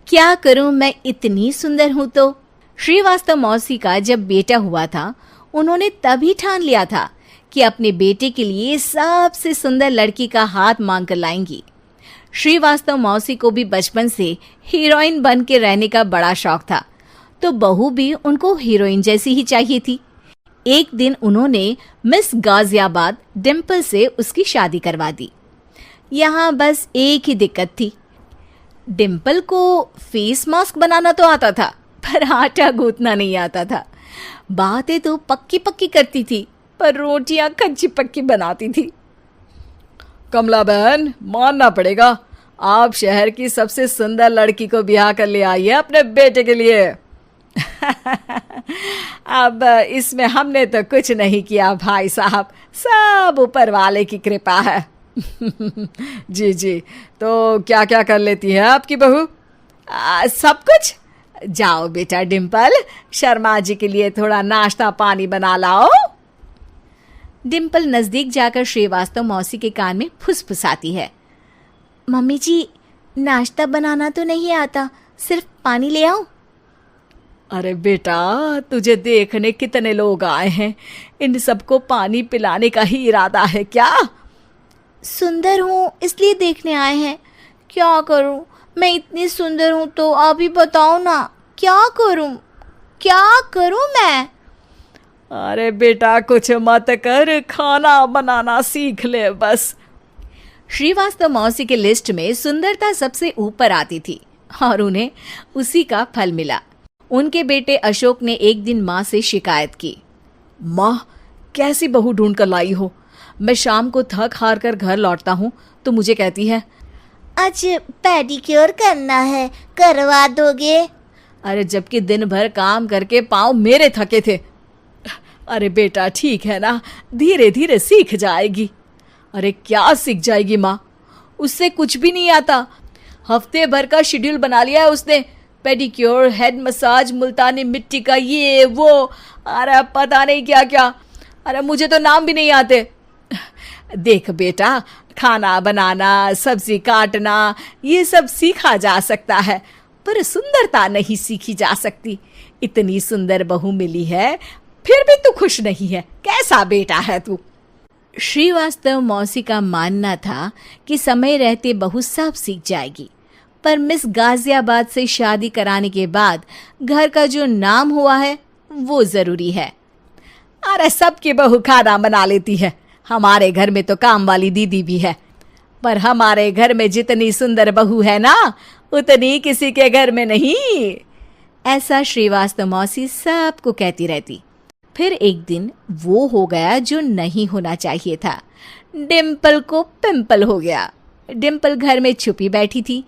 क्या करूं, मैं इतनी सुंदर हूं तो। श्रीवास्तव मौसी का जब बेटा हुआ था, उन्होंने तभी ठान लिया था कि अपने बेटे के लिए सबसे सुंदर लड़की का हाथ मांग कर लाएंगी। श्रीवास्तव मौसी को भी बचपन से हीरोइन बन के रहने का बड़ा शौक था, तो बहू भी उनको हीरोइन जैसी ही चाहिए थी। एक दिन उन्होंने मिस गाजियाबाद डिम्पल से उसकी शादी करवा दी। यहाँ बस एक ही दिक्कत थी, डिम्पल को फेस मास्क बनाना तो आता था, पर आटा गूंथना नहीं आता था। बातें तो पक्की पक्की करती थी, पर रोटियां कच्ची पक्की बनाती थी। कमला बहन, मानना पड़ेगा, आप शहर की सबसे सुंदर लड़की को ब्याह कर ले आई है अपने बेटे के लिए। अब इसमें हमने तो कुछ नहीं किया भाई साहब, सब ऊपर वाले की कृपा है। जी जी, तो क्या क्या कर लेती है आपकी बहू? सब कुछ। जाओ बेटा डिम्पल, शर्मा जी के लिए थोड़ा नाश्ता पानी बना लाओ। डिम्पल नजदीक जाकर श्रीवास्तव मौसी के कान में फुसफुसाती है। मम्मी जी, नाश्ता बनाना तो नहीं आता, सिर्फ पानी ले आओ। अरे बेटा, तुझे देखने कितने लोग आए हैं, इन सबको पानी पिलाने का ही इरादा है क्या? सुंदर हूँ इसलिए देखने आए हैं। क्या करूँ, मैं इतनी सुंदर हूँ तो आप ही बताओ ना, क्या करूँ मैं? अरे बेटा, कुछ मत कर, खाना बनाना सीख ले बस। श्रीवास्तव मौसी के लिस्ट में सुंदरता सबसे ऊपर आती थी और उन्हें उसी का फल मिला। उनके बेटे अशोक ने एक दिन माँ से शिकायत की। माँ, कैसी बहू ढूंढ कर लाई हो? मैं शाम को थक हार कर घर लौटता हूँ तो मुझे कहती है, आज पेडिक्योर करना है, करवा दोगे? अरे जबकि दिन भर काम करके पाँव मेरे थके थे। अरे बेटा, ठीक है ना, धीरे धीरे सीख जाएगी। अरे क्या सीख जाएगी माँ, उससे कुछ भी नहीं आता। हफ्ते भर का शेड्यूल बना लिया है उसने, पेडिक्योर, हेड मसाज, मुल्तानी मिट्टी का ये वो, अरे पता नहीं क्या क्या। अरे मुझे तो नाम भी नहीं आते। देख बेटा, खाना बनाना, सब्जी काटना, ये सब सीखा जा सकता है, पर सुंदरता नहीं सीखी जा सकती। इतनी सुंदर बहू मिली है, फिर भी तू खुश नहीं है, कैसा बेटा है तू? श्रीवास्तव मौसी का मानना था कि समय रहते बहू सब सीख जाएगी, पर मिस गाजियाबाद से शादी कराने के बाद घर का जो नाम हुआ है वो जरूरी है। अरे सबकी बहू खाना बना लेती है, हमारे घर में तो काम वाली दीदी भी है, पर हमारे घर में जितनी सुंदर बहू है ना, उतनी किसी के घर में नहीं। ऐसा श्रीवास्तव मौसी सबको कहती रहती। फिर एक दिन वो हो गया जो नहीं होना चाहिए था, डिम्पल को पिंपल हो गया। डिम्पल घर में छुपी बैठी थी,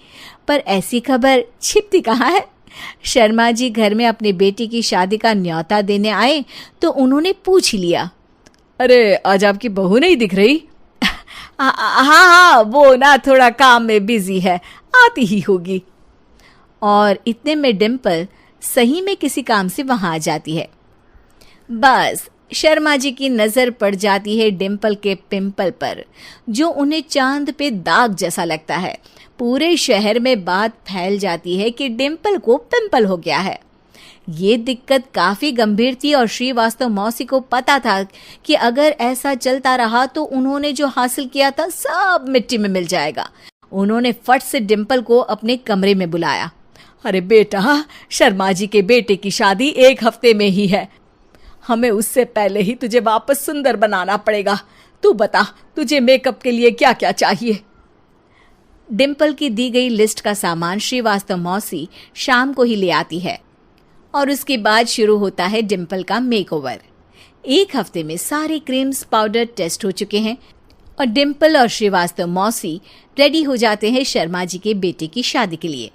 पर ऐसी खबर छिपती कहाँ है। शर्मा जी घर में अपने बेटी की शादी का न्योता देने आए तो उन्होंने पूछ लिया, अरे आज आपकी बहू नहीं दिख रही? हाँ, वो ना थोड़ा काम में बिजी है, आती ही होगी। और इतने में डिम्पल सही में किसी काम से वहां आ जाती है। बस शर्मा जी की नजर पड़ जाती है डिम्पल के पिंपल पर, जो उन्हें चांद पे दाग जैसा लगता है। पूरे शहर में बात फैल जाती है कि डिम्पल को पिंपल हो गया है। ये दिक्कत काफी गंभीर थी और श्रीवास्तव मौसी को पता था कि अगर ऐसा चलता रहा तो उन्होंने जो हासिल किया था सब मिट्टी में मिल जाएगा। उन्होंने फट से डिम्पल को अपने कमरे में बुलाया। अरे बेटा, शर्मा जी के बेटे की शादी 1 हफ्ते में ही है, हमें उससे पहले ही तुझे वापस सुंदर बनाना पड़ेगा। तू बता, तुझे मेकअप के लिए क्या क्या चाहिए? डिम्पल की दी गई लिस्ट का सामान श्रीवास्तव मौसी शाम को ही ले आती है और उसके बाद शुरू होता है डिम्पल का मेकओवर। 1 हफ्ते में सारे क्रीम्स पाउडर टेस्ट हो चुके हैं और डिम्पल और श्रीवास्तव मौसी रेडी हो जाते हैं शर्मा जी के बेटे की शादी के लिए।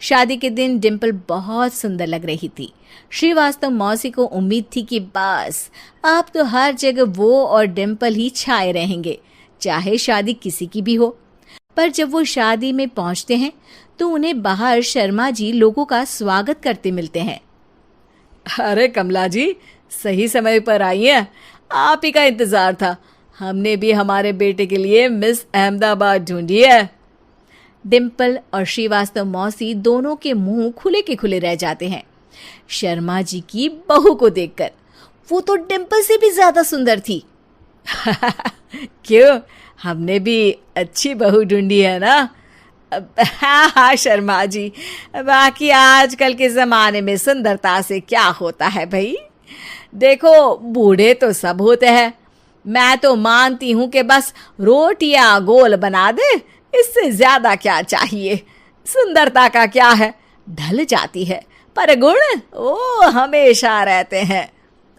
शादी के दिन डिम्पल बहुत सुंदर लग रही थी। श्रीवास्तव मौसी को उम्मीद थी कि बस अब तो हर जगह वो और डिम्पल ही छाए रहेंगे, चाहे शादी किसी की भी हो। पर जब वो शादी में पहुंचते हैं तो उन्हें बाहर शर्मा जी लोगों का स्वागत करते मिलते हैं। अरे कमला जी, सही समय पर आई हैं, आप ही का इंतजार था। हमने भी हमारे बेटे के लिए मिस अहमदाबाद ढूंढी है। डिम्पल और श्रीवास्तव मौसी दोनों के मुंह खुले के खुले रह जाते हैं शर्मा जी की बहू को देखकर। वो तो डिम्पल से भी ज्यादा सुंदर थी। क्यों, हमने भी अच्छी बहू ढूंढी है ना? हाँ हाँ शर्मा जी, बाकी आजकल के जमाने में सुंदरता से क्या होता है भाई। देखो, बूढ़े तो सब होते हैं, मैं तो मानती हूं कि बस रोटियां गोल बना दे, इससे ज्यादा क्या चाहिए। सुंदरता का क्या है, ढल जाती है, पर गुण वो हमेशा रहते हैं।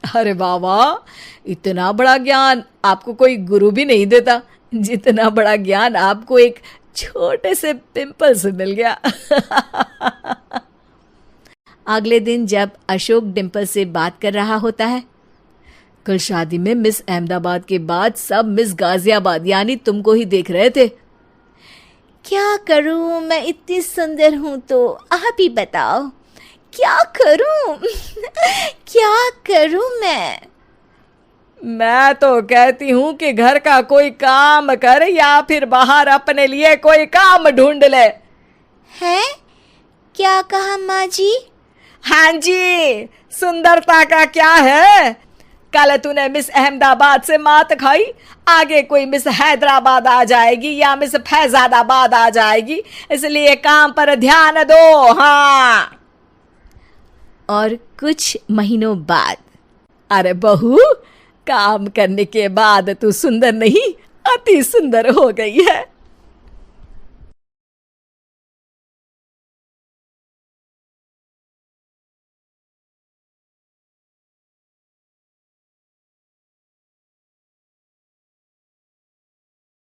अरे बाबा, इतना बड़ा ज्ञान आपको कोई गुरु भी नहीं देता जितना बड़ा ज्ञान आपको एक छोटे से पिंपल से मिल गया। अगले दिन जब अशोक डिम्पल से बात कर रहा होता है, कल शादी में मिस अहमदाबाद के बाद सब मिस गाजियाबाद यानी तुमको ही देख रहे थे। क्या करूं, मैं इतनी सुंदर हूं तो आप ही बताओ क्या करूं। क्या करूं मैं तो कहती हूं कि घर का कोई काम कर या फिर बाहर अपने लिए कोई काम ढूंढ ले। है? क्या कहा माँ जी? हाँ जी, सुंदरता का क्या है। कल तूने मिस अहमदाबाद से मात खाई, आगे कोई मिस हैदराबाद आ जाएगी या मिस फैजादाबाद आ जाएगी, इसलिए काम पर ध्यान दो। हाँ। और कुछ महीनों बाद, अरे बहू, काम करने के बाद तू सुंदर नहीं, अति सुंदर हो गई है।